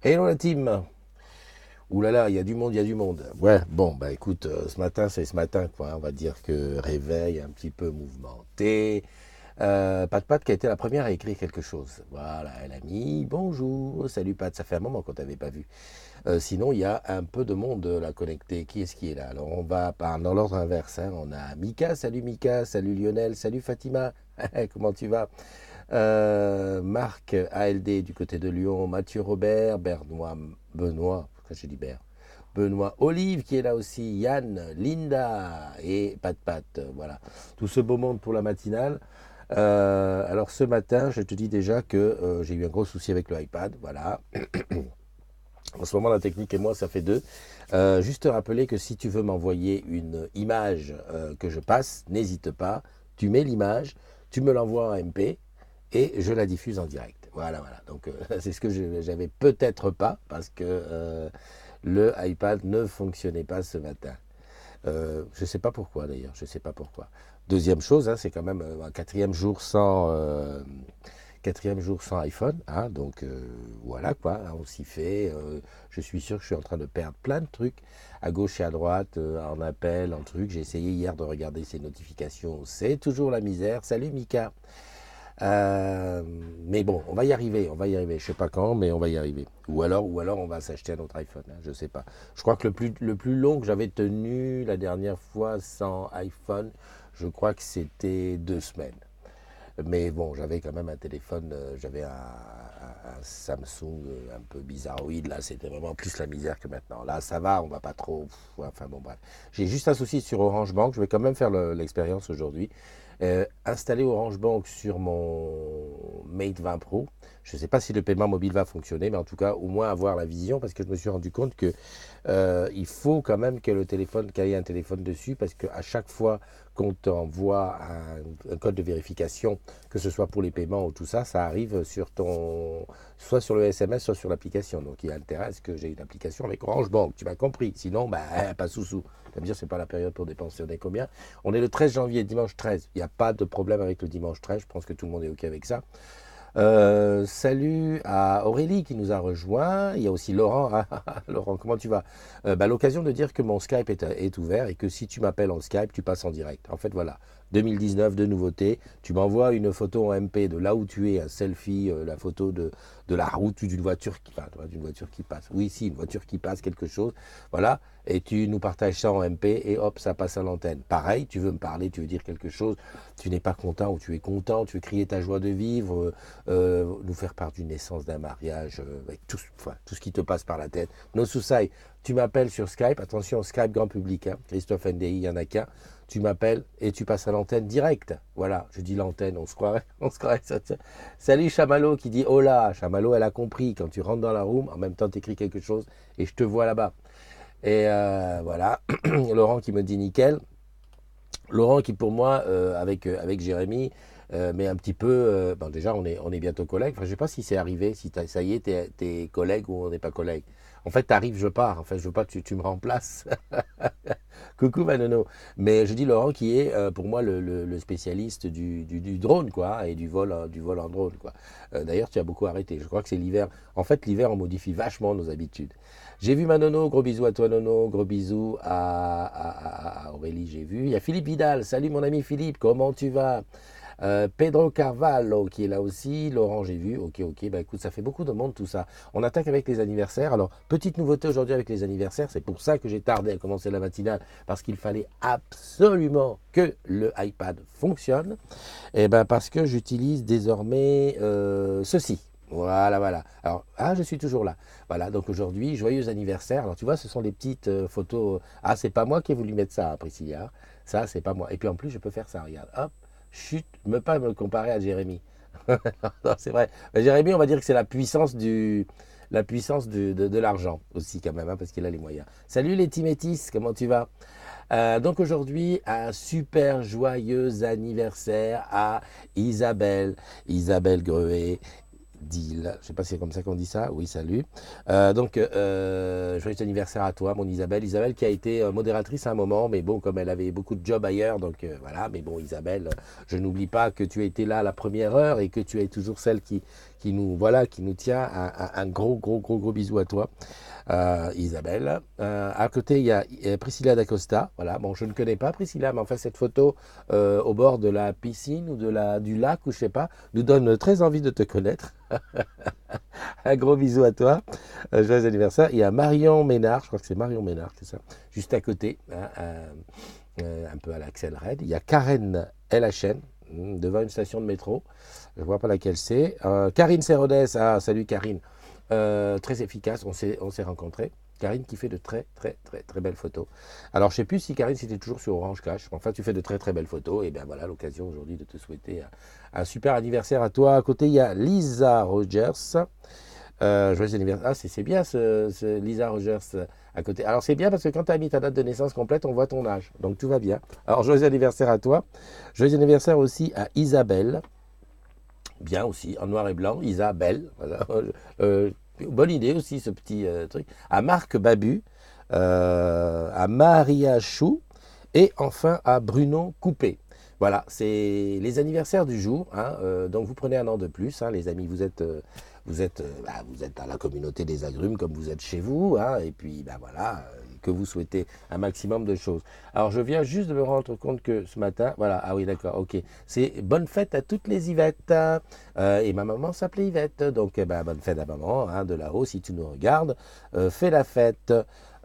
Hello la team. Ouh là là, il y a du monde, il y a du monde. Ouais, bon, bah écoute, ce matin, c'est ce matin, quoi. On va dire que réveil un petit peu mouvementé. Pat qui a été la première à écrire quelque chose. Voilà, elle a mis bonjour, salut Pat, ça fait un moment qu'on t'avait pas vu. Sinon, il y a un peu de monde là connecté. Qui est-ce qui est là? Alors, on va dans l'ordre inverse, hein. On a Mika, salut Lionel, salut Fatima. Comment tu vas? Marc ALD du côté de Lyon, Mathieu Robert, Benoît, pourquoi j'ai dit Bert? Benoît Olive qui est là aussi, Yann, Linda et Pat, voilà. Tout ce beau monde pour la matinale. Alors ce matin, je te dis déjà que j'ai eu un gros souci avec le iPad, voilà. En ce moment, la technique et moi, ça fait deux. Juste te rappeler que si tu veux m'envoyer une image que je passe, n'hésite pas, tu mets l'image, tu me l'envoies en MP, et je la diffuse en direct. Voilà, voilà. Donc c'est ce que j'avais peut-être pas parce que le iPad ne fonctionnait pas ce matin. Je ne sais pas pourquoi d'ailleurs, je ne sais pas pourquoi. Deuxième chose, hein, c'est quand même un quatrième jour sans iPhone, hein, donc voilà quoi, hein, on s'y fait. Je suis sûr que je suis en train de perdre plein de trucs à gauche et à droite, en appel, en trucs. J'ai essayé hier de regarder ces notifications, c'est toujours la misère. Salut Mika. Euh, mais bon, on va y arriver, on va y arriver. Je sais pas quand, mais on va y arriver. Ou alors on va s'acheter un autre iPhone, hein, je sais pas. Je crois que le plus long que j'avais tenu la dernière fois sans iPhone, je crois que c'était 2 semaines. Mais bon, j'avais quand même un téléphone, j'avais un Samsung un peu bizarroïde. Là, c'était vraiment plus la misère que maintenant. Là, ça va, on va pas trop. Enfin bon, bref. J'ai juste un souci sur Orange Bank. Je vais quand même faire l'expérience aujourd'hui. Installer Orange Bank sur mon Mate 20 Pro. Je ne sais pas si le paiement mobile va fonctionner, mais en tout cas, au moins avoir la vision, parce que je me suis rendu compte que il faut quand même que le téléphone, qu'il y ait un téléphone dessus, parce qu'à chaque fois qu'on t'envoie un code de vérification, que ce soit pour les paiements ou tout ça, ça arrive sur soit sur le SMS, soit sur l'application. Donc il y a intérêt à ce que j'ai une application avec Orange Bank. Tu m'as compris. Sinon, bah, pas sous-sous. Tu vas me dire, c'est pas la période pour dépenser. On est combien? On est le 13 janvier, dimanche 13. Il n'y a pas de problème avec le dimanche 13. Je pense que tout le monde est OK avec ça. Salut à Aurélie qui nous a rejoint. Il y a aussi Laurent. Laurent, comment tu vas? L'occasion de dire que mon Skype est ouvert et que si tu m'appelles en Skype, tu passes en direct. En fait, voilà. 2019 de nouveautés. Tu m'envoies une photo en MP de là où tu es, un selfie, la photo de la route d'une voiture d'une voiture qui passe. Oui, si, une voiture qui passe, quelque chose. Voilà. Et tu nous partages ça en MP et hop, ça passe à l'antenne. Pareil, tu veux me parler, tu veux dire quelque chose, tu n'es pas content ou tu es content, tu veux crier ta joie de vivre, nous faire part d'une naissance, d'un mariage, avec tout ce qui te passe par la tête. No Susai, tu m'appelles sur Skype, attention, Skype grand public, hein, Christophe NDI, il n'y en a qu'un, tu m'appelles et tu passes à l'antenne direct. Voilà, je dis l'antenne, on se croirait, on se croirait ça. Salut Chamallow qui dit hola. Chamallow, elle a compris, quand tu rentres dans la room, en même temps tu écris quelque chose et je te vois là-bas. Et voilà, Laurent qui me dit nickel. Laurent qui pour moi, avec Jérémy, mais un petit peu, bon, déjà on est bientôt collègues. Enfin, je ne sais pas si c'est arrivé, si ça y est, t'es collègue ou on n'est pas collègue. En fait, t'arrives, je pars. En fait, je veux pas que tu me remplaces. Coucou Manono. Mais je dis Laurent qui est pour moi le spécialiste du drone, quoi, et du vol en drone, quoi. D'ailleurs, tu as beaucoup arrêté. Je crois que c'est l'hiver. En fait, l'hiver, on modifie vachement nos habitudes. J'ai vu Manono, gros bisous à toi Nono, gros bisous à Aurélie, j'ai vu. Il y a Philippe Vidal, salut mon ami Philippe, comment tu vas? Pedro Carvalho qui est là aussi, Laurent j'ai vu, ok, bah écoute, ça fait beaucoup de monde tout ça. On attaque avec les anniversaires. Alors, petite nouveauté aujourd'hui avec les anniversaires, c'est pour ça que j'ai tardé à commencer la matinale, parce qu'il fallait absolument que le iPad fonctionne. Et ben parce que j'utilise désormais ceci. Voilà, voilà. Alors, je suis toujours là. Voilà, donc aujourd'hui, joyeux anniversaire. Alors, tu vois, ce sont des petites photos. Ah, c'est pas moi qui ai voulu mettre ça, Priscilla. Ça, c'est pas moi. Et puis en plus, je peux faire ça. Regarde, hop, chut, pas me comparer à Jérémy. Non, c'est vrai. Jérémy, on va dire que c'est la puissance de l'argent aussi, quand même, hein, parce qu'il a les moyens. Salut les Timétis, comment tu vas? Donc aujourd'hui, un super joyeux anniversaire à Isabelle. Isabelle Greuet. Deal. Je ne sais pas si c'est comme ça qu'on dit ça. Oui, salut. Joyeux anniversaire à toi, mon Isabelle. Isabelle qui a été modératrice à un moment, mais bon, comme elle avait beaucoup de jobs ailleurs, donc voilà. Mais bon, Isabelle, je n'oublie pas que tu étais là à la première heure et que tu es toujours celle qui qui nous tient un gros bisou à toi, Isabelle. À côté, il y a Priscilla d'Acosta. Voilà, bon, je ne connais pas Priscilla, mais enfin, cette photo au bord de la piscine ou du lac, ou je sais pas, nous donne très envie de te connaître. Un gros bisou à toi. Joyeux anniversaire. Il y a Marion Ménard, je crois que c'est Marion Ménard, c'est ça, juste à côté, hein, un peu à l'Axel Red. Il y a Karen LHN, devant une station de métro. Je ne vois pas laquelle c'est. Karine Serrodès, ah, salut Karine. Très efficace, on s'est rencontrés. Karine qui fait de très belles photos. Alors je ne sais plus si Karine c'était toujours sur Orange Cash. Enfin tu fais de très belles photos. Et bien voilà l'occasion aujourd'hui de te souhaiter un super anniversaire à toi. À côté il y a Lisa Rogers. Joyeux anniversaire. Ah c'est bien ce Lisa Rogers à côté. Alors c'est bien parce que quand tu as mis ta date de naissance complète, on voit ton âge. Donc tout va bien. Alors joyeux anniversaire à toi. Joyeux anniversaire aussi à Isabelle. Bien aussi, en noir et blanc, Isabelle. Voilà. Bonne idée aussi ce petit truc. À Marc Babu, à Maria Chou et enfin à Bruno Coupé. Voilà, c'est les anniversaires du jour. Hein, donc vous prenez un an de plus, hein, les amis. Vous êtes dans la communauté des agrumes comme vous êtes chez vous. Hein, et puis voilà, que vous souhaitez un maximum de choses. Alors je viens juste de me rendre compte que ce matin, voilà, ah oui d'accord, ok, c'est bonne fête à toutes les Yvettes. Et ma maman s'appelait Yvette, donc bonne fête à maman, hein, de là-haut si tu nous regardes, fais la fête.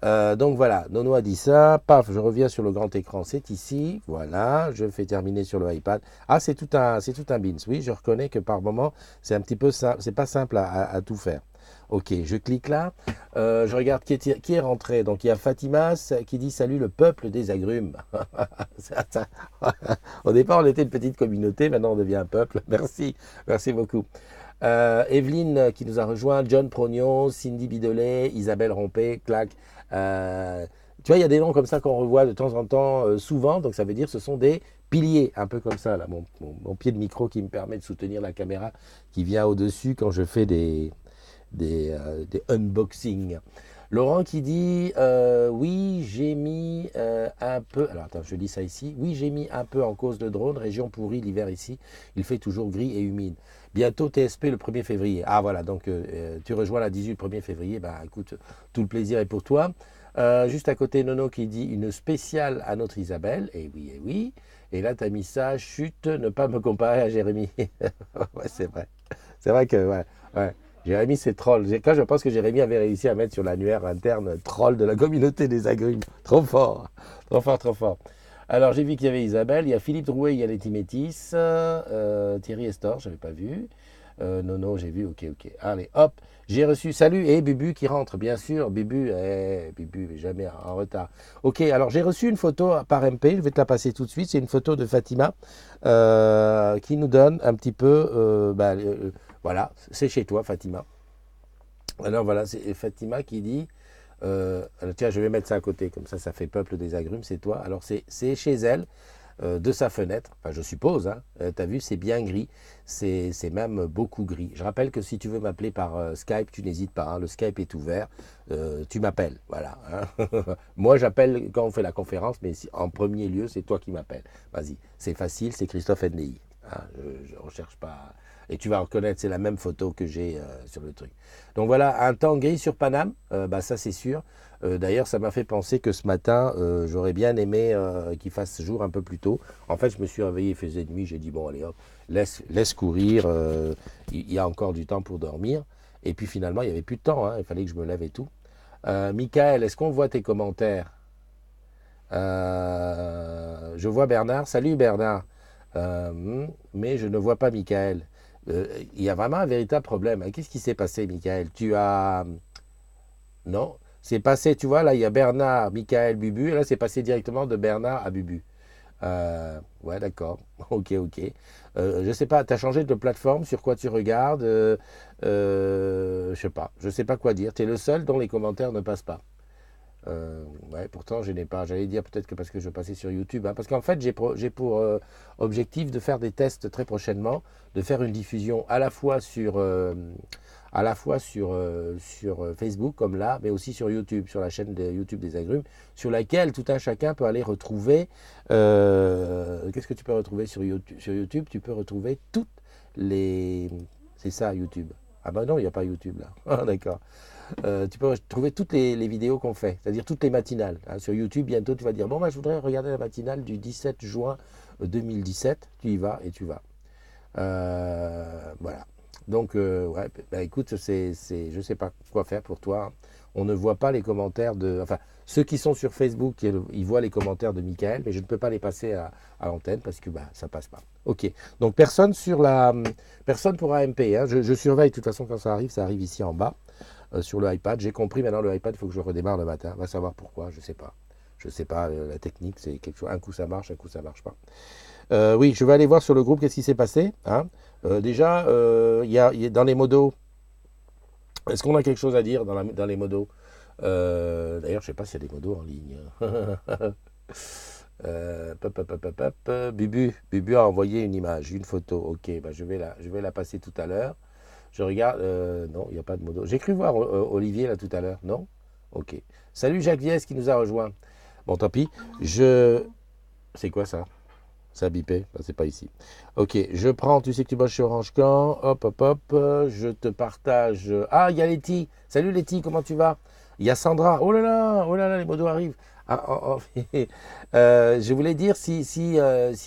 Donc voilà, Nono a dit ça, paf, je reviens sur le grand écran, c'est ici, voilà, je fais terminer sur le iPad. Ah, c'est tout un beans, oui, je reconnais que par moment, c'est un petit peu simple, c'est pas simple à tout faire. Ok, je clique là, je regarde qui est rentré, donc il y a Fatima qui dit salut le peuple des agrumes. Au départ, on était une petite communauté, maintenant on devient un peuple, merci beaucoup. Evelyne qui nous a rejoint, John Prognon, Cindy Bidelet, Isabelle Rompé, clac. Tu vois, il y a des noms comme ça qu'on revoit de temps en temps, souvent, donc ça veut dire que ce sont des piliers, un peu comme ça, là, mon pied de micro qui me permet de soutenir la caméra qui vient au-dessus quand je fais des unboxings. Laurent qui dit oui, j'ai mis un peu. Alors attends, je lis ça ici. Oui, j'ai mis un peu en cause de drone. Région pourrie l'hiver ici. Il fait toujours gris et humide. Bientôt TSP le 1er février. Ah voilà, donc tu rejoins la 18 1er février. Bah écoute, tout le plaisir est pour toi. Juste à côté, Nono qui dit une spéciale à notre Isabelle. Et oui, et oui. Et là, tu as mis ça. Chut, ne pas me comparer à Jérémy. Ouais, c'est vrai. C'est vrai que, ouais. Jérémy, c'est troll. Quand je pense que Jérémy avait réussi à mettre sur l'annuaire interne troll de la communauté des agrumes. Trop fort. Trop fort, trop fort. Alors, j'ai vu qu'il y avait Isabelle. Il y a Philippe Drouet, il y a Letty Métis. Thierry Estor, je n'avais pas vu. Nono, j'ai vu. Ok. Allez, hop. J'ai reçu. Salut. Et Bubu qui rentre, bien sûr. Bubu, jamais en retard. Ok, alors j'ai reçu une photo par MP. Je vais te la passer tout de suite. C'est une photo de Fatima qui nous donne un petit peu. Voilà, c'est chez toi, Fatima. Alors voilà, c'est Fatima qui dit, tiens, je vais mettre ça à côté, comme ça fait peuple des agrumes, c'est toi. Alors c'est chez elle, de sa fenêtre, enfin je suppose, hein, tu as vu, c'est bien gris, c'est même beaucoup gris. Je rappelle que si tu veux m'appeler par Skype, tu n'hésites pas, hein, le Skype est ouvert, tu m'appelles, voilà. Hein. Moi j'appelle quand on fait la conférence, mais en premier lieu, c'est toi qui m'appelles. Vas-y, c'est facile, c'est Christophe NDI. Hein, je ne recherche pas... Et tu vas reconnaître, c'est la même photo que j'ai sur le truc. Donc voilà, un temps gris sur Paname, ça c'est sûr. D'ailleurs, ça m'a fait penser que ce matin, j'aurais bien aimé qu'il fasse jour un peu plus tôt. En fait, je me suis réveillé, il faisait nuit, j'ai dit, bon allez hop, laisse courir, il y a encore du temps pour dormir. Et puis finalement, il n'y avait plus de temps, hein, il fallait que je me lève et tout. Michael, est-ce qu'on voit tes commentaires? Je vois Bernard, salut Bernard. Mais je ne vois pas Michael. Il y a vraiment un véritable problème. Qu'est-ce qui s'est passé, Michael? Tu as... Non, c'est passé, tu vois, là, il y a Bernard, Michael, Bubu, et là, c'est passé directement de Bernard à Bubu. Ouais, d'accord. Ok. Je sais pas, tu as changé de plateforme, sur quoi tu regardes? Je sais pas. Je sais pas quoi dire. Tu es le seul dont les commentaires ne passent pas. Ouais, pourtant, je n'ai pas. J'allais dire peut-être que parce que je passais sur YouTube. Hein, parce qu'en fait, j'ai pour objectif de faire des tests très prochainement, de faire une diffusion sur Facebook, comme là, mais aussi sur YouTube, sur la chaîne de YouTube des agrumes, sur laquelle tout un chacun peut aller retrouver. Qu'est-ce que tu peux retrouver sur YouTube? Sur YouTube, tu peux retrouver toutes les C'est ça, YouTube. Ah bah non, il n'y a pas YouTube là. Ah, d'accord. Tu peux trouver toutes les vidéos qu'on fait, c'est-à-dire toutes les matinales. Hein. Sur YouTube, bientôt, tu vas dire, bon, bah, je voudrais regarder la matinale du 17 juin 2017. Tu y vas et tu vas. Voilà. Donc, ouais, bah, écoute, je ne sais pas quoi faire pour toi. On ne voit pas les commentaires de... Enfin, ceux qui sont sur Facebook, ils voient les commentaires de Michael, mais je ne peux pas les passer à l'antenne parce que bah, ça passe pas. Ok. Donc, personne pour AMP. Hein. Je surveille, de toute façon, quand ça arrive ici en bas, sur le iPad. J'ai compris, maintenant, le iPad, il faut que je redémarre le matin. On va savoir pourquoi, je ne sais pas. Je ne sais pas, la technique, c'est quelque chose. Un coup, ça marche, un coup, ça marche pas. Oui, je vais aller voir sur le groupe qu'est-ce qui s'est passé. Hein. Déjà, dans les modos, est-ce qu'on a quelque chose à dire dans les modos? D'ailleurs, je ne sais pas s'il y a des modos en ligne. Bubu a envoyé une image, une photo. Ok, bah, je vais la passer tout à l'heure. Je regarde. Non, il n'y a pas de modo. J'ai cru voir Olivier là tout à l'heure. Non? Ok. Salut Jacques Viès qui nous a rejoint. Bon, tant pis. C'est quoi ça? Ça a bipé, ben, c'est pas ici. Ok, je prends, tu sais que tu bosses chez Orange Camp. Hop, hop, hop. Je te partage. Ah, il y a Letty. Salut Letty, comment tu vas? Il y a Sandra. Oh là là, les modos arrivent. Ah, oh, oh. Je voulais dire, si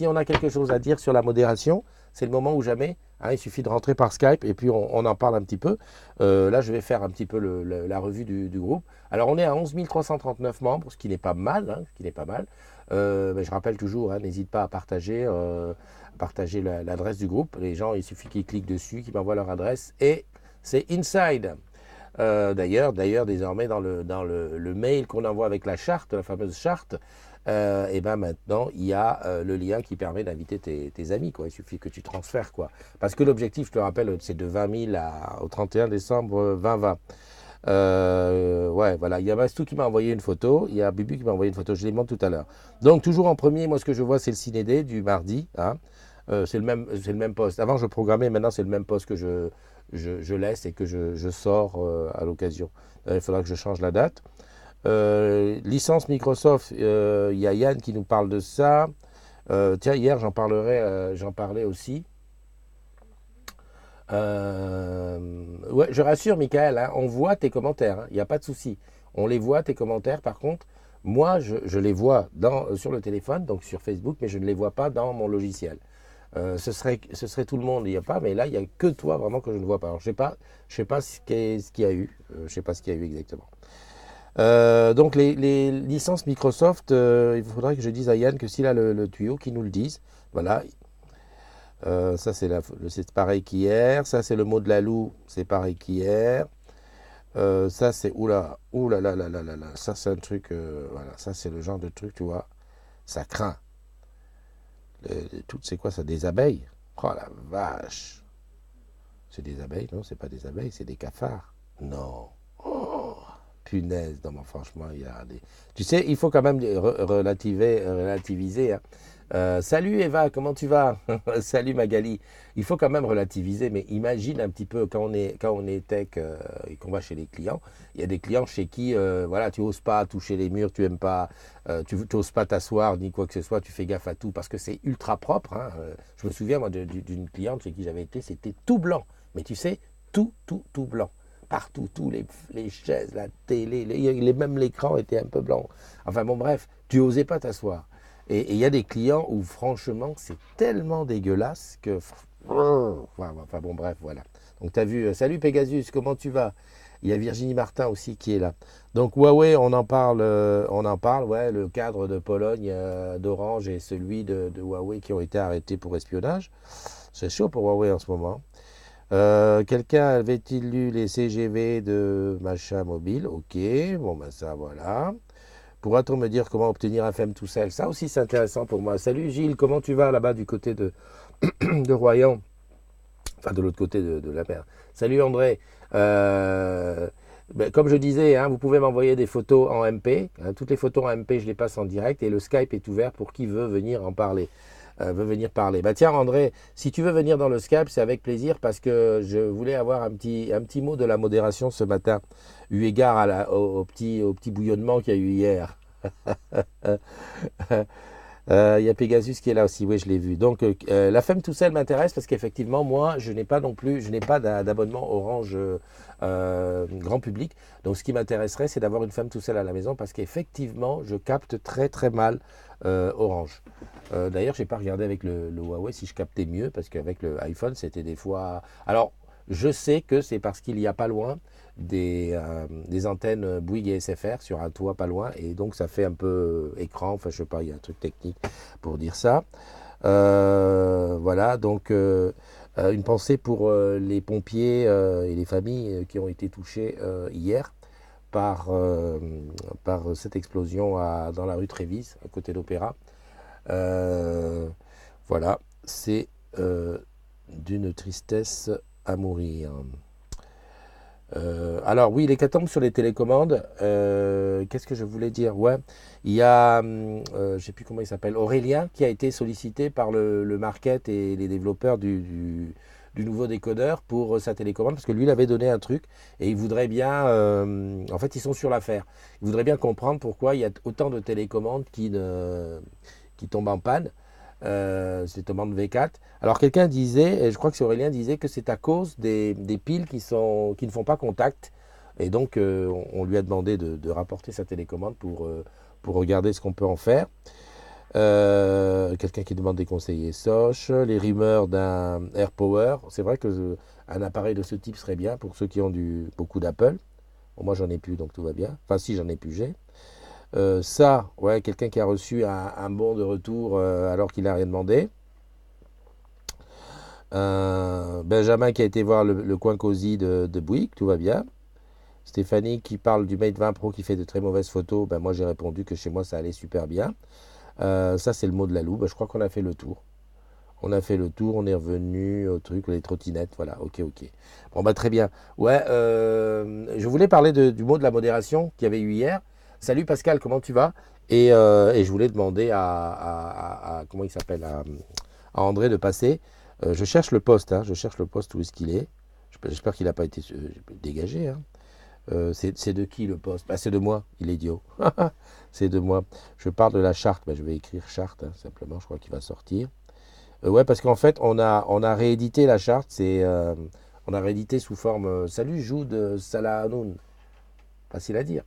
on a quelque chose à dire sur la modération, c'est le moment ou jamais. Hein, il suffit de rentrer par Skype et puis on en parle un petit peu. Là, je vais faire un petit peu la revue du groupe. Alors, on est à 11 339 membres, ce qui n'est pas mal. Hein, ce qui n'est pas mal. Mais je rappelle toujours, hein, n'hésite pas à partager l'adresse du groupe. Les gens, il suffit qu'ils cliquent dessus, qu'ils m'envoient leur adresse et c'est inside. D'ailleurs, désormais, dans le mail qu'on envoie avec la charte, la fameuse charte, et ben maintenant, il y a le lien qui permet d'inviter tes amis. Quoi. Il suffit que tu transfères. Quoi. Parce que l'objectif, je te rappelle, c'est de 20 000 au 31 décembre 2020. Ouais, voilà. Il y a Mastou qui m'a envoyé une photo. Il y a Bibu qui m'a envoyé une photo. Je les montre tout à l'heure. Donc, toujours en premier, moi, ce que je vois, c'est le Cinédé du mardi. Hein. C'est le même poste. Avant, je programmais. Maintenant, c'est le même poste que je laisse et que je sors à l'occasion. Il faudra que je change la date. Licence Microsoft, il y a Yann qui nous parle de ça. Tiens, hier, j'en parlais aussi. Ouais, je rassure, Michael, hein, on voit tes commentaires, il n'y a pas de souci. On les voit, tes commentaires. Par contre, moi, je les vois sur le téléphone, donc sur Facebook, mais je ne les vois pas dans mon logiciel. Ce serait tout le monde, il n'y a pas, mais là, il n'y a que toi vraiment que je ne vois pas. Alors, je sais pas ce qu'il y a eu. Je sais pas ce qu'il y a eu exactement. Donc, les licences Microsoft, il faudrait que je dise à Yann que s'il a le tuyau, qu'il nous le dise. Voilà. Ça, c'est pareil qu'hier. Ça, c'est le mot de la loue. C'est pareil qu'hier. Ça, c'est oula, oula, là, là, là, là, là. Ça, c'est un truc. Voilà, ça, c'est le genre de truc, tu vois. Ça craint. C'est quoi ça? Des abeilles? Oh la vache! C'est des abeilles? Non, c'est pas des abeilles, c'est des cafards. Non. Oh, punaise, non, mais franchement, il y a des. Tu sais, il faut quand même relativiser. Hein. Salut Eva, comment tu vas? Salut Magali. Il faut quand même relativiser, mais imagine un petit peu quand on est tech et qu'on va chez les clients. Il y a des clients chez qui, voilà, tu n'oses pas toucher les murs, tu aimes pas, tu n'oses pas t'asseoir ni quoi que ce soit. Tu fais gaffe à tout parce que c'est ultra propre. Hein. Je me souviens moi d'une cliente chez qui j'avais été, c'était tout blanc. Mais tu sais, tout blanc. Partout, tous les chaises, la télé, même l'écran était un peu blanc. Enfin bon, bref, tu n'osais pas t'asseoir. Et il y a des clients où franchement c'est tellement dégueulasse que... Enfin bon bref, voilà. Donc tu as vu, salut Pegasus, comment tu vas? Il y a Virginie Martin aussi qui est là. Donc Huawei, on en parle, ouais, le cadre de Pologne, d'Orange et celui de Huawei qui ont été arrêtés pour espionnage. C'est chaud pour Huawei en ce moment. Quelqu'un avait-il lu les CGV de machin mobile? Ok, bon ben ça voilà. Pourra-t-on me dire comment obtenir un FM tout seul? Ça aussi c'est intéressant pour moi. Salut Gilles, comment tu vas là-bas du côté de Royan? Enfin de l'autre côté de la mer. Salut André. Ben, comme je disais, hein, vous pouvez m'envoyer des photos en MP. Hein, toutes les photos en MP, je les passe en direct et le Skype est ouvert pour qui veut venir en parler. Veut venir parler. Bah tiens André, si tu veux venir dans le Skype, c'est avec plaisir parce que je voulais avoir un petit mot de la modération ce matin, eu égard au petit bouillonnement qu'il y a eu hier. Il y a Pegasus qui est là aussi, oui, je l'ai vu. Donc, la femme tout seul m'intéresse parce qu'effectivement, moi, je n'ai pas non plus, je n'ai pas d'abonnement Orange grand public. Donc, ce qui m'intéresserait, c'est d'avoir une femme tout seul à la maison parce qu'effectivement, je capte très très mal Orange. D'ailleurs, j'ai pas regardé avec le Huawei si je captais mieux parce qu'avec le iPhone, c'était des fois. Alors, je sais que c'est parce qu'il y a pas loin des antennes Bouygues et SFR sur un toit pas loin et donc ça fait un peu écran, enfin je sais pas, il y a un truc technique pour dire ça. Voilà, donc une pensée pour les pompiers et les familles qui ont été touchées hier par, par cette explosion dans la rue Trévise, à côté d'Opéra. Euh, voilà, c'est d'une tristesse à mourir. Alors oui, l'hécatombe sur les télécommandes, qu'est-ce que je voulais dire? Ouais, il y a, je ne sais plus comment il s'appelle, Aurélien, qui a été sollicité par le market et les développeurs du nouveau décodeur pour sa télécommande, parce que lui, il avait donné un truc, et il voudrait bien, en fait, ils sont sur l'affaire, il voudrait bien comprendre pourquoi il y a autant de télécommandes qui tombent en panne. C'est au de V4. Alors quelqu'un disait, et je crois que c'est Aurélien disait que c'est à cause des piles qui ne font pas contact. Et donc on lui a demandé de rapporter sa télécommande pour regarder ce qu'on peut en faire. Quelqu'un qui demande des conseillers Soch, les rumeurs d'un AirPower. C'est vrai que un appareil de ce type serait bien pour ceux qui ont beaucoup d'Apple. Bon, moi j'en ai plus donc tout va bien. Enfin si j'en ai plus j'ai. Ça, ouais, quelqu'un qui a reçu un bon de retour alors qu'il n'a rien demandé. Benjamin qui a été voir le coin cosy de Bouygues, tout va bien. Stéphanie qui parle du Mate 20 Pro qui fait de très mauvaises photos. Ben, moi j'ai répondu que chez moi ça allait super bien. Ça c'est le mot de la loupe. Ben, je crois qu'on a fait le tour. On a fait le tour, on est revenu au truc, les trottinettes, voilà, ok, ok. Bon bah très bien. Ouais, je voulais parler du mot de la modération qu'il y avait eu hier. Salut Pascal, comment tu vas? Et je voulais demander comment il s'appelle, à André de passer. Je cherche le poste, hein, je cherche le poste où est-ce qu'il est. J'espère qu'il n'a pas été dégagé, hein. C'est de qui le poste? Bah, c'est de moi, il est idiot. C'est de moi. Je parle de la charte, bah, je vais écrire charte, hein, simplement, je crois qu'il va sortir. Ouais, parce qu'en fait, on a réédité la charte, on a réédité sous forme Salut Joud Salahanoun, facile à dire.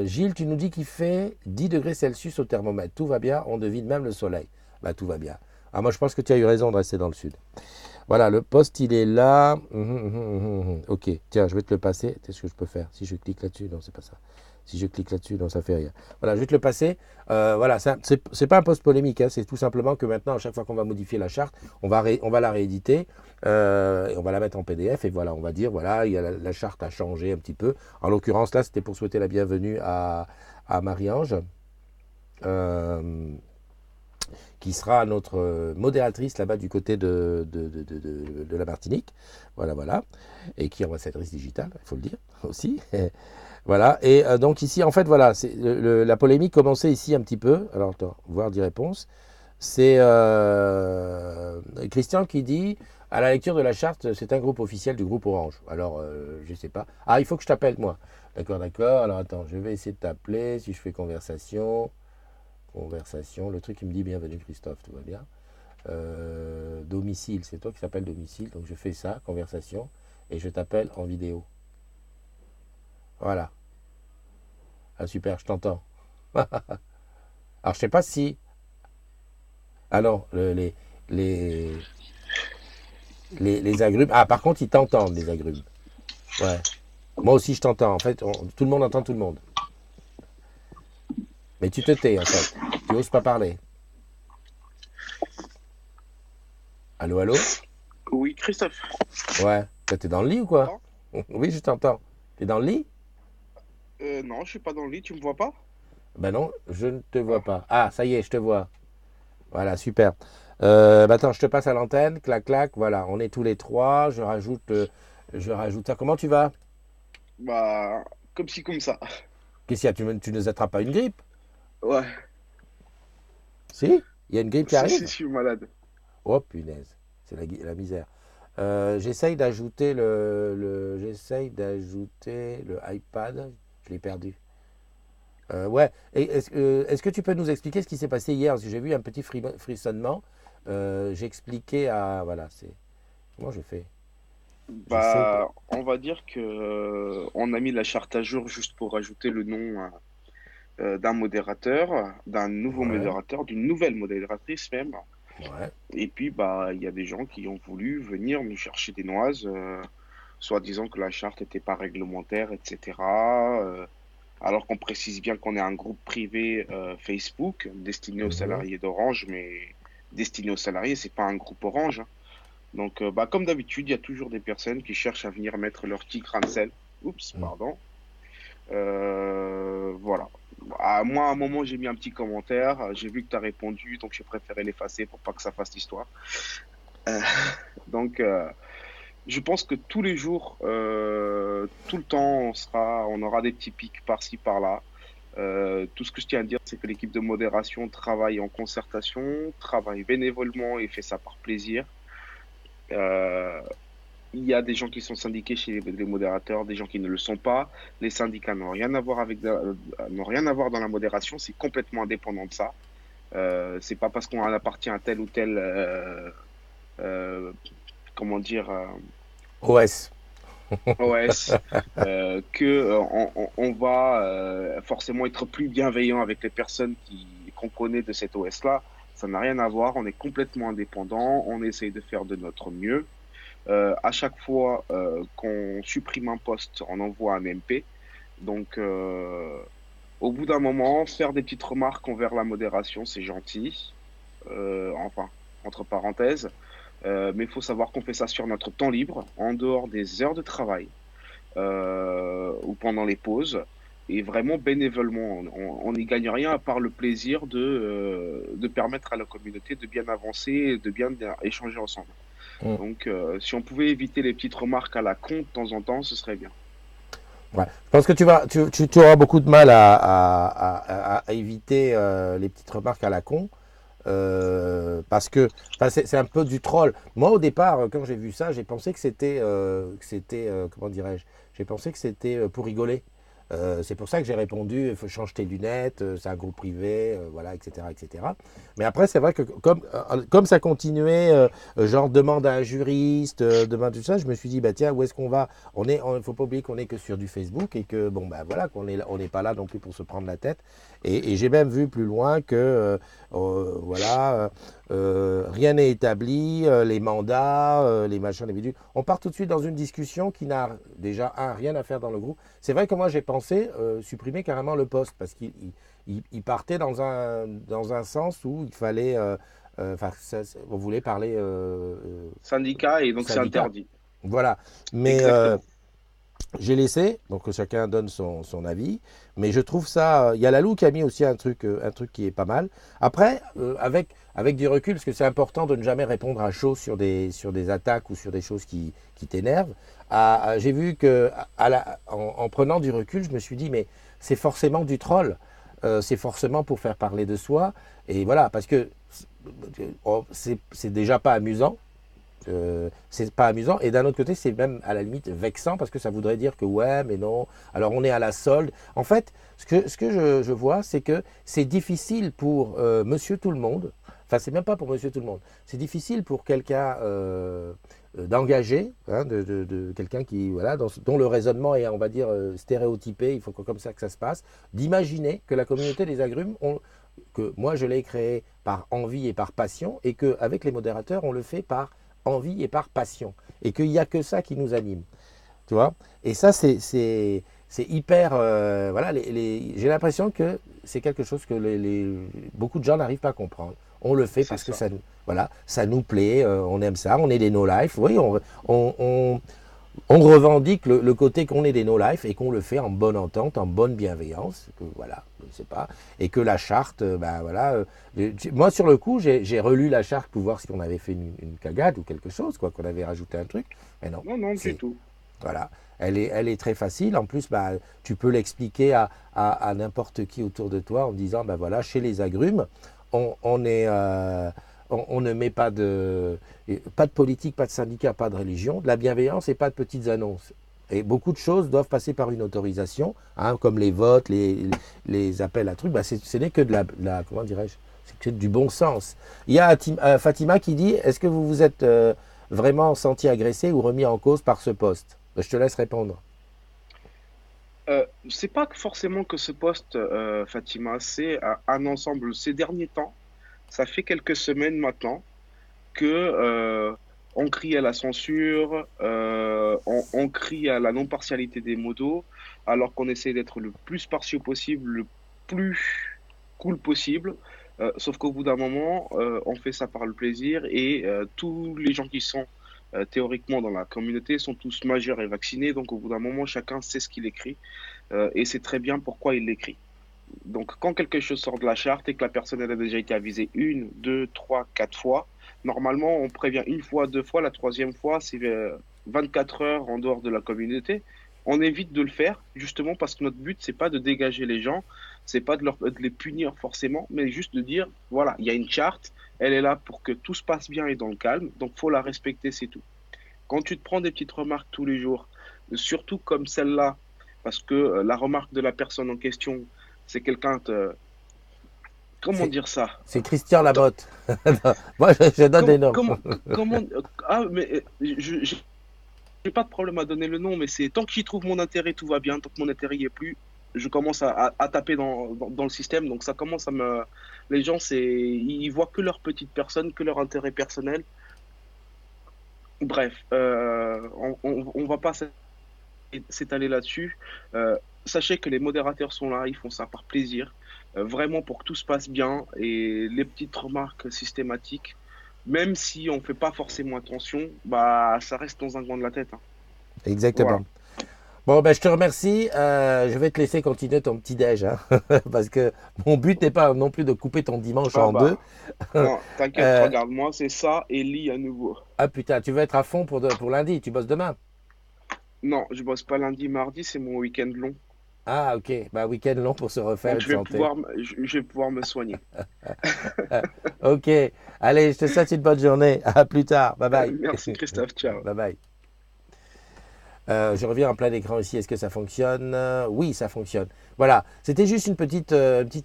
Gilles, tu nous dis qu'il fait 10 degrés Celsius au thermomètre. Tout va bien, on devine même le soleil. Bah, tout va bien. Ah, moi, je pense que tu as eu raison de rester dans le sud. Voilà, le poste, il est là. Ok, tiens, je vais te le passer. Qu'est-ce que je peux faire? Si je clique là-dessus, non, c'est pas ça. Si je clique là-dessus, non, ça fait rien. Voilà, je vais te le passer. Voilà, c'est pas un poste polémique, hein, c'est tout simplement que maintenant, à chaque fois qu'on va modifier la charte, on va la rééditer et on va la mettre en PDF. Et voilà, on va dire, voilà, la charte a changé un petit peu. En l'occurrence, là, c'était pour souhaiter la bienvenue à Marie-Ange. Euh, qui sera notre modératrice là-bas du côté de la Martinique. Voilà, voilà. Et qui est ambassadrice digitale, il faut le dire aussi. Voilà. Et donc ici, en fait, voilà, la polémique commençait ici un petit peu. Alors, attends, voir des réponses. C'est Christian qui dit, à la lecture de la charte, c'est un groupe officiel du groupe Orange. Alors, je sais pas. Ah, il faut que je t'appelle, moi. D'accord, d'accord. Alors, attends, je vais essayer de t'appeler. Si je fais conversation. Conversation, le truc qui me dit bienvenue Christophe, tout va bien. Domicile, c'est toi qui s'appelle domicile, donc je fais ça, conversation, et je t'appelle en vidéo. Voilà. Ah super, je t'entends. Alors je sais pas si. Ah non, les, les agrumes. Ah par contre ils t'entendent les agrumes. Ouais. Moi aussi je t'entends. En fait, tout le monde entend tout le monde. Mais tu te tais en fait. Tu oses pas parler. Allô, allô? Oui, Christophe, Ouais. T'es dans le lit ou ça quoi? va? Oui, je t'entends. T'es dans le lit? Non, je suis pas dans le lit, tu me vois pas? Ben non, je ne te vois Ah, pas. Ah, ça y est, je te vois. Voilà, super. Attends, je te passe à l'antenne. Clac, clac. Voilà, on est tous les trois. Je rajoute ça. Comment tu vas? bah, comme ci, comme ça. Qu'est-ce qu'il y a? Tu ne attrapes pas une grippe? Ouais, Si? Il y a une grippe qui si, arrive? je suis malade. Oh, punaise. C'est la misère. J'essaye d'ajouter j'essaye d'ajouter le iPad. Je l'ai perdu. Ouais. Et est-ce que tu peux nous expliquer ce qui s'est passé hier? Parce que j'ai vu un petit frissonnement. J'ai expliqué à. Voilà, c'est. Comment je fais? J'essaie de. On va dire que on a mis la charte à jour juste pour rajouter le nom d'un modérateur, d'un nouveau Ouais, modérateur, d'une nouvelle modératrice même. ouais. Et puis, il y a des gens qui ont voulu venir nous chercher des noises, soit disant que la charte n'était pas réglementaire, etc. Alors qu'on précise bien qu'on est un groupe privé Facebook destiné aux Mhm, salariés d'Orange, mais destiné aux salariés, c'est pas un groupe Orange, hein. Donc, comme d'habitude, il y a toujours des personnes qui cherchent à venir mettre leur petit grain de sel. Oups, mhm. pardon. Voilà. Moi, à un moment, j'ai mis un petit commentaire. J'ai vu que tu as répondu, donc j'ai préféré l'effacer pour pas que ça fasse l'histoire. Euh, donc, je pense que tous les jours, tout le temps, on aura des petits pics par-ci, par-là. Tout ce que je tiens à dire, c'est que l'équipe de modération travaille en concertation, travaille bénévolement et fait ça par plaisir. Euh, il y a des gens qui sont syndiqués chez les modérateurs, des gens qui ne le sont pas. Les syndicats n'ont rien à voir n'ont rien à voir dans la modération, c'est complètement indépendant de ça. C'est pas parce qu'on appartient à tel ou tel, euh, comment dire, OS. OS, que on va forcément être plus bienveillant avec les personnes qu'on connaît de cet OS-là. Ça n'a rien à voir, on est complètement indépendant, on essaye de faire de notre mieux. À chaque fois qu'on supprime un poste, on envoie un MP. Donc, au bout d'un moment, faire des petites remarques envers la modération, c'est gentil. Enfin, entre parenthèses. Mais il faut savoir qu'on fait ça sur notre temps libre, en dehors des heures de travail ou pendant les pauses. Et vraiment bénévolement, on n'y gagne rien à part le plaisir de permettre à la communauté de bien avancer et de bien échanger ensemble. Mm. Donc, si on pouvait éviter les petites remarques à la con de temps en temps, ce serait bien. Ouais. Je pense que tu auras beaucoup de mal à éviter les petites remarques à la con. Parce que enfin, c'est un peu du troll. Moi, au départ, quand j'ai vu ça, j'ai pensé que c'était, comment dirais-je, j'ai pensé que c'était pour rigoler. C'est pour ça que j'ai répondu, il faut changer tes lunettes, c'est un groupe privé, voilà, etc., etc. Mais après, c'est vrai que comme ça continuait, genre demande à un juriste, demande tout ça, je me suis dit, bah tiens, où est-ce qu'on va? Il faut pas oublier qu'on est que sur du Facebook et que, bon, bah voilà, on n'est pas là non plus pour se prendre la tête. Et j'ai même vu plus loin que voilà, rien n'est établi, les mandats, les machins, les bidules. On part tout de suite dans une discussion qui n'a déjà rien à faire dans le groupe. C'est vrai que moi j'ai pensé supprimer carrément le poste parce qu'il partait dans un sens où il fallait, enfin, on voulait parler Syndicat, et donc c'est syndicat. interdit. Voilà. Mais Exactement. j'ai laissé, donc que chacun donne son avis, mais je trouve ça. Il y a Lalou qui a mis aussi un truc qui est pas mal. Après, avec du recul, parce que c'est important de ne jamais répondre à chaud sur des attaques ou sur des choses qui t'énervent. J'ai vu que, en prenant du recul, je me suis dit, mais c'est forcément du troll. C'est forcément pour faire parler de soi. Et voilà, parce que c'est déjà pas amusant. C'est pas amusant. Et d'un autre côté, c'est même à la limite vexant parce que ça voudrait dire que ouais, mais non. Alors on est à la solde. En fait, ce que je vois, c'est que c'est difficile pour monsieur tout le monde. Enfin, c'est même pas pour monsieur tout le monde. C'est difficile pour quelqu'un d'engagé, hein, de quelqu'un qui, voilà, dont le raisonnement est, on va dire, stéréotypé. Il faut que comme ça que ça se passe. D'imaginer que la communauté des agrumes, que moi je l'ai créée par envie et par passion, et qu'avec les modérateurs, on le fait par envie et par passion. Et qu'il n'y a que ça qui nous anime. Tu vois. Et ça, c'est hyper. Voilà, j'ai l'impression que c'est quelque chose que beaucoup de gens n'arrivent pas à comprendre. On le fait C'est parce que ça. voilà, ça nous plaît, on aime ça, on est des no-life. Oui, on, on, on revendique le côté qu'on est des no-life et qu'on le fait en bonne entente, en bonne bienveillance, que voilà, je sais pas, et que la charte, ben voilà, moi sur le coup, j'ai relu la charte pour voir si on avait fait une cagade ou quelque chose, quoi, qu'on avait rajouté un truc, mais non, Non, non, du c'est, tout. voilà, elle est très facile, en plus, bah, tu peux l'expliquer à n'importe qui autour de toi en disant, ben voilà, chez les agrumes, on est, on ne met pas de politique, pas de syndicat, pas de religion, de la bienveillance et pas de petites annonces. Et beaucoup de choses doivent passer par une autorisation, hein, comme les votes, les appels à trucs. Bah, ce n'est que comment dirais-je, c'est que du bon sens. Il y a Fatima qui dit, est-ce que vous vous êtes vraiment senti agressé ou remis en cause par ce poste? Je te laisse répondre. C'est pas forcément que ce poste, Fatima, c'est un ensemble. Ces derniers temps, ça fait quelques semaines maintenant que on crie à la censure, on crie à la non-partialité des modos, alors qu'on essaie d'être le plus partiaux possible, le plus cool possible. Sauf qu'au bout d'un moment, on fait ça par le plaisir et tous les gens qui sont théoriquement dans la communauté sont tous majeurs et vaccinés. Donc au bout d'un moment, chacun sait ce qu'il écrit et c'est très bien pourquoi il l'écrit. Donc, quand quelque chose sort de la charte et que la personne elle a déjà été avisée une, deux, trois, quatre fois, normalement, on prévient une fois, deux fois. La troisième fois, c'est 24 heures en dehors de la communauté. On évite de le faire, justement parce que notre but, c'est pas de dégager les gens, c'est pas de les punir forcément, mais juste de dire, voilà, il y a une charte, elle est là pour que tout se passe bien et dans le calme, donc faut la respecter, c'est tout. Quand tu te prends des petites remarques tous les jours, surtout comme celle-là, parce que la remarque de la personne en question, c'est quelqu'un de... Comment C'est dire ça? c'est Christian Attends, Lamotte. Moi, je donne des comment, noms. comment, comment... Ah, mais j'ai pas de problème à donner le nom, mais c'est tant que j'y trouve mon intérêt, tout va bien. Tant que mon intérêt y est plus, je commence à taper dans le système. Donc ça commence à me... Les gens, ils voient que leur petite personne, que leur intérêt personnel. Bref, on va pas s'étaler là-dessus. Sachez que les modérateurs sont là, ils font ça par plaisir, vraiment pour que tout se passe bien et les petites remarques systématiques, même si on ne fait pas forcément attention, bah ça reste dans un coin de la tête, hein. Voilà. Exactement. Bon, ben, je te remercie. Je vais te laisser continuer ton petit déj, hein, parce que mon but n'est pas non plus de couper ton dimanche Ah en deux. bah, non, t'inquiète, Euh, regarde-moi, c'est ça et lit à nouveau. ah putain, tu veux être à fond pour lundi, tu bosses demain. Non, je bosse pas lundi, mardi, c'est mon week-end long. Ah ok, bah week-end long pour se refaire Donc une santé. je vais pouvoir me soigner. Ok, allez, je te souhaite une bonne journée. À plus tard. Bye bye. Merci Christophe, ciao. Bye bye. Je reviens en plein écran ici. Est-ce que ça fonctionne? Oui, ça fonctionne. Voilà, c'était juste une petite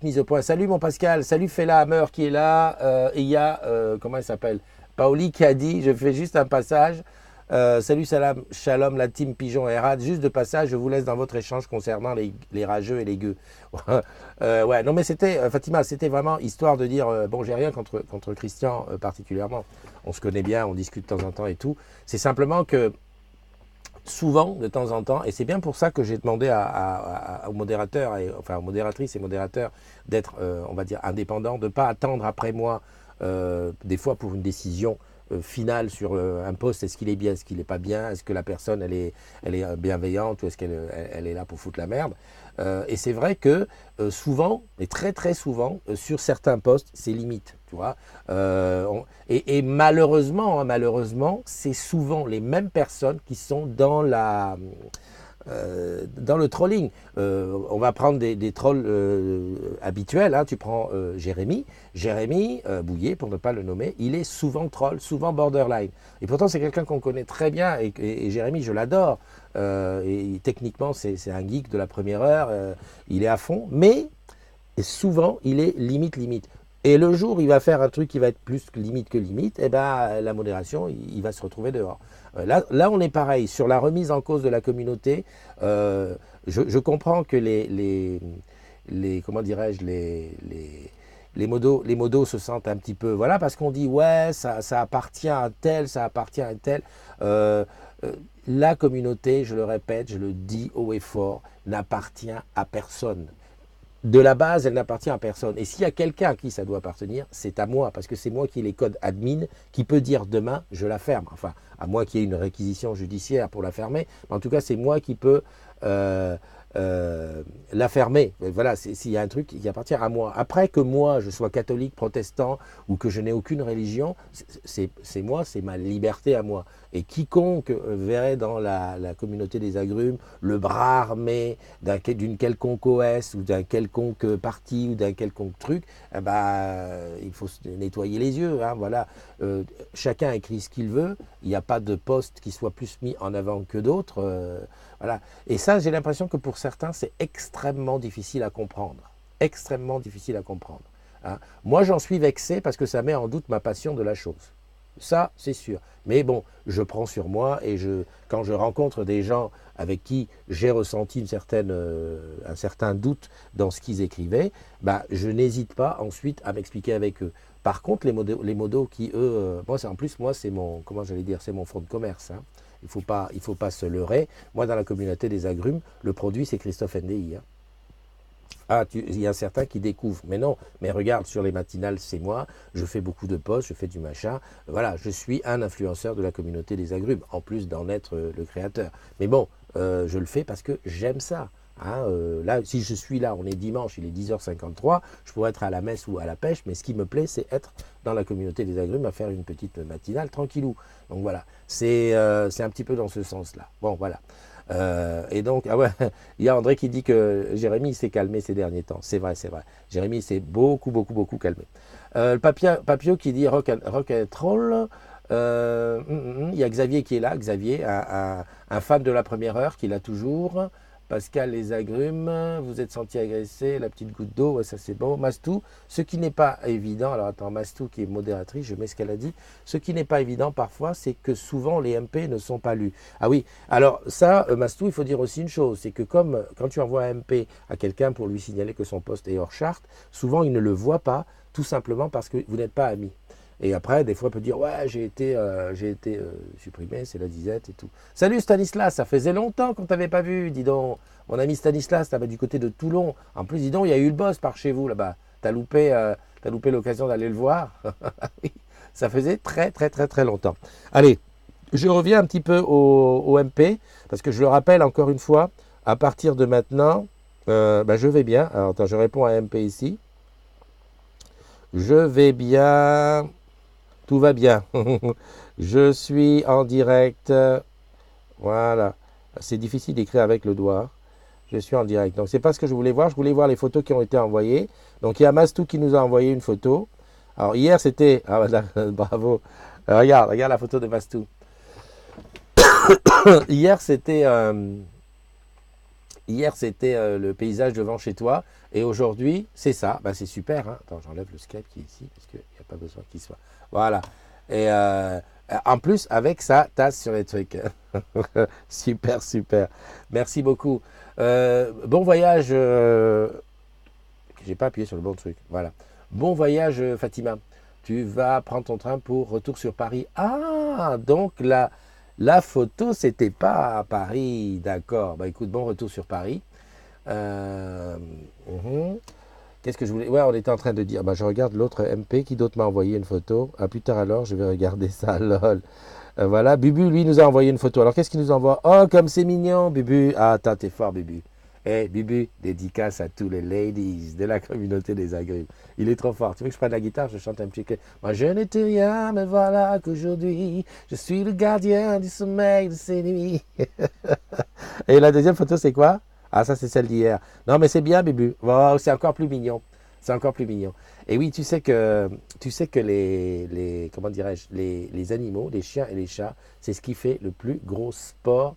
mise au point. Salut mon Pascal, salut Fela Hammer qui est là. Et il y a, comment elle s'appelle? Paoli qui a dit, je fais juste un passage. Salut salam, shalom la team Pigeon et Rad. Juste de passage, je vous laisse dans votre échange concernant les rageux et les gueux. Ouais, non mais c'était, Fatima, c'était vraiment histoire de dire, bon j'ai rien contre Christian particulièrement. On se connaît bien, on discute de temps en temps et tout. C'est simplement que souvent, de temps en temps, et c'est bien pour ça que j'ai demandé aux modérateurs, enfin aux modératrices et modérateurs, d'être, on va dire, indépendants, de ne pas attendre après moi, des fois pour une décision finale sur un poste, est-ce qu'il est bien, est-ce qu'il n'est pas bien, est-ce que la personne, elle est bienveillante ou est-ce qu'elle est là pour foutre la merde. Et c'est vrai que souvent, et très très souvent, sur certains postes, c'est limite, tu vois. Et malheureusement, hein, malheureusement, c'est souvent les mêmes personnes qui sont dans le trolling. On va prendre des trolls habituels, hein. Tu prends Jérémy Bouillet, pour ne pas le nommer, il est souvent troll, souvent borderline. Et pourtant, c'est quelqu'un qu'on connaît très bien, et Jérémy, je l'adore. Et techniquement, c'est un geek de la première heure, il est à fond, mais souvent, il est limite. Et le jour où il va faire un truc qui va être plus limite que limite, eh ben, la modération, il va se retrouver dehors. Là, on est pareil. Sur la remise en cause de la communauté, je comprends que comment dirais-je, les modos se sentent un petit peu, voilà, parce qu'on dit, ouais, ça appartient à tel, ça appartient à tel. Euh, euh, la communauté, je le répète, je le dis haut et fort, n'appartient à personne. De la base, elle n'appartient à personne. Et s'il y a quelqu'un à qui ça doit appartenir, c'est à moi, parce que c'est moi qui ai les codes admin, qui peut dire demain, je la ferme. Enfin, à moins qu'il y ait une réquisition judiciaire pour la fermer. Mais en tout cas, c'est moi qui peux euh, la fermer. Voilà, s'il y a un truc qui appartient à moi. Après que moi, je sois catholique, protestant, ou que je n'ai aucune religion, c'est moi, c'est ma liberté à moi. Et quiconque verrait dans la communauté des agrumes le bras armé d'une quelconque OS ou d'un quelconque parti ou d'un quelconque truc, eh ben, il faut se nettoyer les yeux, hein, voilà. Chacun écrit ce qu'il veut, il n'y a pas de poste qui soit plus mis en avant que d'autres. Voilà. Et ça, j'ai l'impression que pour certains, c'est extrêmement difficile à comprendre. Extrêmement difficile à comprendre. Hein. Moi, j'en suis vexé parce que ça met en doute ma passion de la chose. Ça, c'est sûr. Mais bon, je prends sur moi et quand je rencontre des gens avec qui j'ai ressenti un certain doute dans ce qu'ils écrivaient, bah, je n'hésite pas ensuite à m'expliquer avec eux. Par contre, les modos qui, eux, moi, c'est mon, comment j'allais dire, c'est mon fonds de commerce. Hein. Il faut pas se leurrer. Moi, dans la communauté des agrumes, le produit, c'est Christophe NDI. Hein. Ah, il y a certains qui découvrent. Mais non, mais regarde, sur les matinales, c'est moi. Je fais beaucoup de posts, je fais du machin. Voilà, je suis un influenceur de la communauté des agrumes, en plus d'en être le créateur. Mais bon, je le fais parce que j'aime ça. Hein, là, si je suis là, on est dimanche, il est 10h53, je pourrais être à la messe ou à la pêche, mais ce qui me plaît, c'est être dans la communauté des agrumes à faire une petite matinale tranquillou. Donc voilà, c'est un petit peu dans ce sens-là. Bon, voilà. Et donc, ah ouais, il y a André qui dit que Jérémy s'est calmé ces derniers temps. C'est vrai, c'est vrai. Jérémy s'est beaucoup, beaucoup, beaucoup calmé. Papio qui dit rock and roll. Il y a Xavier qui est là. Xavier, un fan de la première heure, qui l'a toujours. Pascal les agrumes, vous êtes senti agressé, la petite goutte d'eau, ouais, ça c'est bon. Mastou, ce qui n'est pas évident, alors attends, Mastou qui est modératrice, je mets ce qu'elle a dit, ce qui n'est pas évident parfois, c'est que souvent les MP ne sont pas lus. Ah oui, alors ça, Mastou, il faut dire aussi une chose, c'est que comme quand tu envoies un MP à quelqu'un pour lui signaler que son poste est hors charte, souvent il ne le voit pas, tout simplement parce que vous n'êtes pas amis. Et après, des fois, on peut dire, ouais, j'ai été supprimé, c'est la disette et tout. Salut Stanislas, ça faisait longtemps qu'on t'avait pas vu, dis donc. Mon ami Stanislas, t'avais du côté de Toulon. En plus, dis donc, il y a eu le boss par chez vous là-bas. T'as loupé l'occasion d'aller le voir. Oui, ça faisait très, très, très, très longtemps. Allez, je reviens un petit peu au MP, parce que je le rappelle encore une fois, à partir de maintenant, je vais bien. Alors, attends, je réponds à MP ici. Je vais bien. Tout va bien. Je suis en direct. Voilà. C'est difficile d'écrire avec le doigt. Je suis en direct. Donc, c'est pas ce que je voulais voir. Je voulais voir les photos qui ont été envoyées. Donc, il y a Mastou qui nous a envoyé une photo. Alors, hier, c'était... Ah, voilà, bravo. Regarde la photo de Mastou. Hier, c'était... le paysage devant chez toi. Et aujourd'hui, c'est ça. Bah, c'est super. Hein. Attends, j'enlève le Skype qui est ici. Parce qu'il n'y a pas besoin qu'il soit... Voilà. Et en plus, avec sa tasse sur les trucs. Super, super. Merci beaucoup. Bon voyage. J'ai pas appuyé sur le bon truc. Voilà. Bon voyage, Fatima. Tu vas prendre ton train pour retour sur Paris. Ah, donc la photo, c'était pas à Paris. D'accord. Bah écoute, bon retour sur Paris. Qu'est-ce que je voulais... Ouais, on était en train de dire... Bah, je regarde l'autre MP. Qui d'autre m'a envoyé une photo? Ah, plus tard alors, je vais regarder ça, lol. Voilà, Bubu, lui, nous a envoyé une photo. Alors, qu'est-ce qu'il nous envoie? Oh, comme c'est mignon, Bubu. Ah, attends, t'es fort, Bubu. Eh, Bubu, dédicace à tous les ladies de la communauté des agrumes. Il est trop fort. Tu veux que je prenne la guitare? Je chante un petit peu. Moi, je n'étais rien, mais voilà qu'aujourd'hui, je suis le gardien du sommeil de ces nuits. Et la deuxième photo, c'est quoi? Ah, ça, c'est celle d'hier. Non, mais c'est bien, Bubu. Oh, c'est encore plus mignon. C'est encore plus mignon. Et oui, tu sais que comment dirais-je, les animaux, les chiens et les chats, c'est ce qui fait le plus gros sport.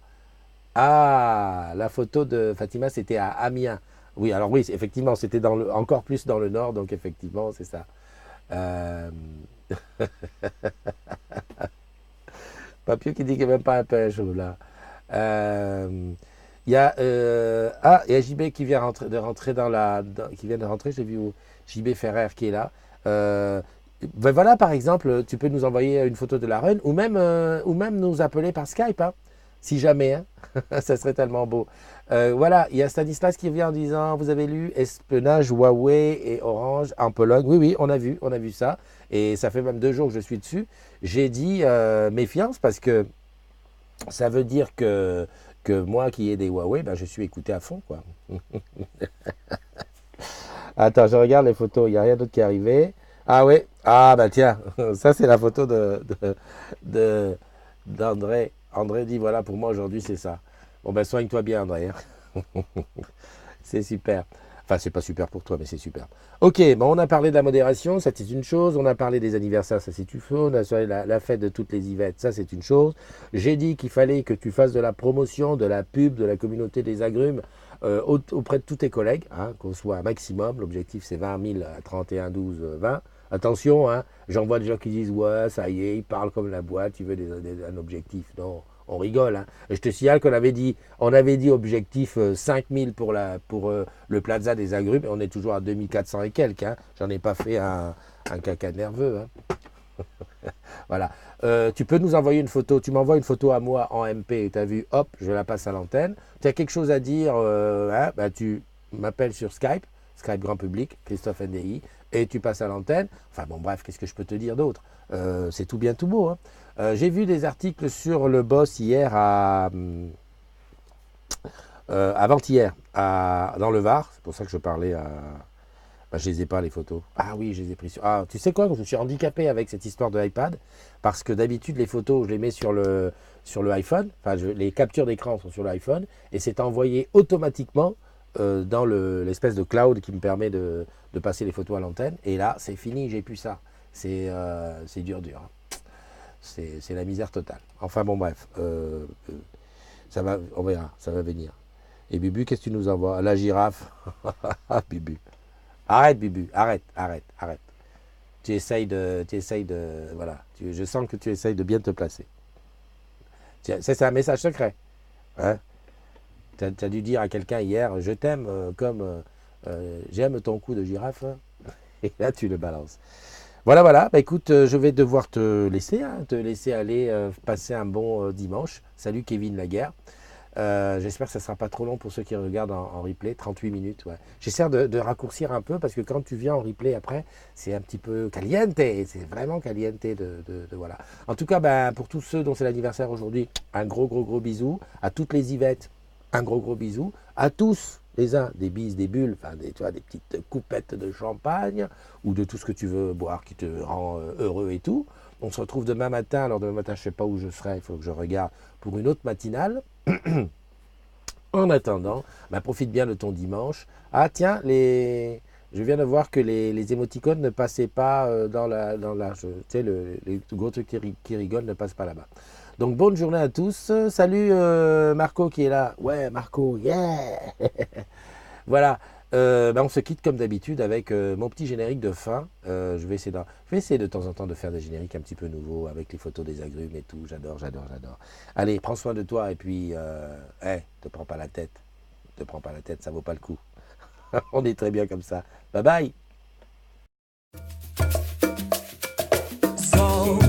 Ah, la photo de Fatima, c'était à Amiens. Oui, alors oui, effectivement, c'était encore plus dans le nord, donc effectivement, c'est ça. Euh... Papio qui dit qu'il n'y a même pas un pêche, là. Il y a il y a JB qui vient qui vient de rentrer, j'ai vu JB Ferrer qui est là. Ben voilà, par exemple, tu peux nous envoyer une photo de la run ou même nous appeler par Skype, hein, si jamais, hein. Ça serait tellement beau. Voilà, il y a Stanislas qui vient en disant, vous avez lu espionnage Huawei et Orange en Pologne? Oui, oui, on a vu ça. Et ça fait même 2 jours que je suis dessus. J'ai dit méfiance parce que ça veut dire que moi qui ai des Huawei, ben, je suis écouté à fond, quoi. Attends, je regarde les photos, il n'y a rien d'autre qui est arrivé. Ah oui, ah bah tiens, ça c'est la photo d'André. André dit, voilà, pour moi aujourd'hui c'est ça. Bon ben soigne-toi bien, André. C'est super. Enfin, c'est pas super pour toi, mais c'est super. Ok, bon, on a parlé de la modération, ça c'est une chose. On a parlé des anniversaires, ça c'est une chose. On a parlé de la fête de toutes les Yvettes, ça c'est une chose. J'ai dit qu'il fallait que tu fasses de la promotion, de la pub, de la communauté des agrumes auprès de tous tes collègues, hein, qu'on soit un maximum. L'objectif c'est 20 000 à 31 12 20. Attention, hein, j'en vois des gens qui disent ouais, ça y est, ils parlent comme la boîte, tu veux un objectif. Non, on rigole. Hein. Et je te signale on avait dit objectif 5000 pour le Plaza des Agrumes, et on est toujours à 2400 et quelques. Hein. J'en ai pas fait un caca nerveux. Hein. Voilà. Tu peux nous envoyer une photo. Tu m'envoies une photo à moi en MP. Tu as vu, hop, je la passe à l'antenne. Tu as quelque chose à dire, hein, bah, tu m'appelles sur Skype, Skype grand public, Christophe NDI, et tu passes à l'antenne. Enfin bon, bref, qu'est-ce que je peux te dire d'autre? C'est tout bien, tout beau. Hein. J'ai vu des articles sur le boss hier avant-hier, dans le Var. C'est pour ça que je parlais à. Bah, je les ai pas les photos. Ah oui, je les ai pris sur. Ah, tu sais quoi? Je me suis handicapé avec cette histoire de iPad parce que d'habitude les photos, je les mets sur le iPhone. Enfin, les captures d'écran sont sur l'iPhone et c'est envoyé automatiquement dans l'espèce de cloud qui me permet de passer les photos à l'antenne. Et là, c'est fini, j'ai plus ça. C'est dur, dur. Hein. C'est la misère totale. Enfin bon, bref, ça va, on verra, ça va venir. Et Bubu, qu'est-ce que tu nous envoies? La girafe. Bubu. Arrête, Bubu, arrête. Tu essayes de, voilà. Je sens que tu essayes de bien te placer. C'est un message secret. Hein? Tu as dû dire à quelqu'un hier, je t'aime comme j'aime ton cou de girafe. Hein. Et là, tu le balances. Voilà. Bah, écoute, je vais devoir te laisser aller passer un bon dimanche. Salut Kevin Laguerre. J'espère que ça ne sera pas trop long pour ceux qui regardent en replay, 38 minutes. Ouais. J'essaie de raccourcir un peu parce que quand tu viens en replay après, c'est un petit peu caliente, c'est vraiment caliente. Voilà. En tout cas, ben, pour tous ceux dont c'est l'anniversaire aujourd'hui, un gros bisou. À toutes les Yvettes, un gros bisou. À tous les uns, des bises, des bulles, enfin tu vois, des petites coupettes de champagne ou de tout ce que tu veux boire qui te rend heureux et tout. On se retrouve demain matin. Alors demain matin, je ne sais pas où je serai, il faut que je regarde pour une autre matinale. En attendant, bah, profite bien de ton dimanche. Ah tiens, je viens de voir que les émoticônes ne passaient pas tu sais, les gros trucs qui rigolent ne passent pas là-bas. Donc bonne journée à tous. Salut Marco qui est là. Ouais Marco, yeah. Voilà. Bah, on se quitte comme d'habitude avec mon petit générique de fin. Je vais essayer de temps en temps de faire des génériques un petit peu nouveaux avec les photos des agrumes et tout. J'adore. Allez, prends soin de toi et puis, te prends pas la tête. Te prends pas la tête, ça vaut pas le coup. On est très bien comme ça. Bye bye. So,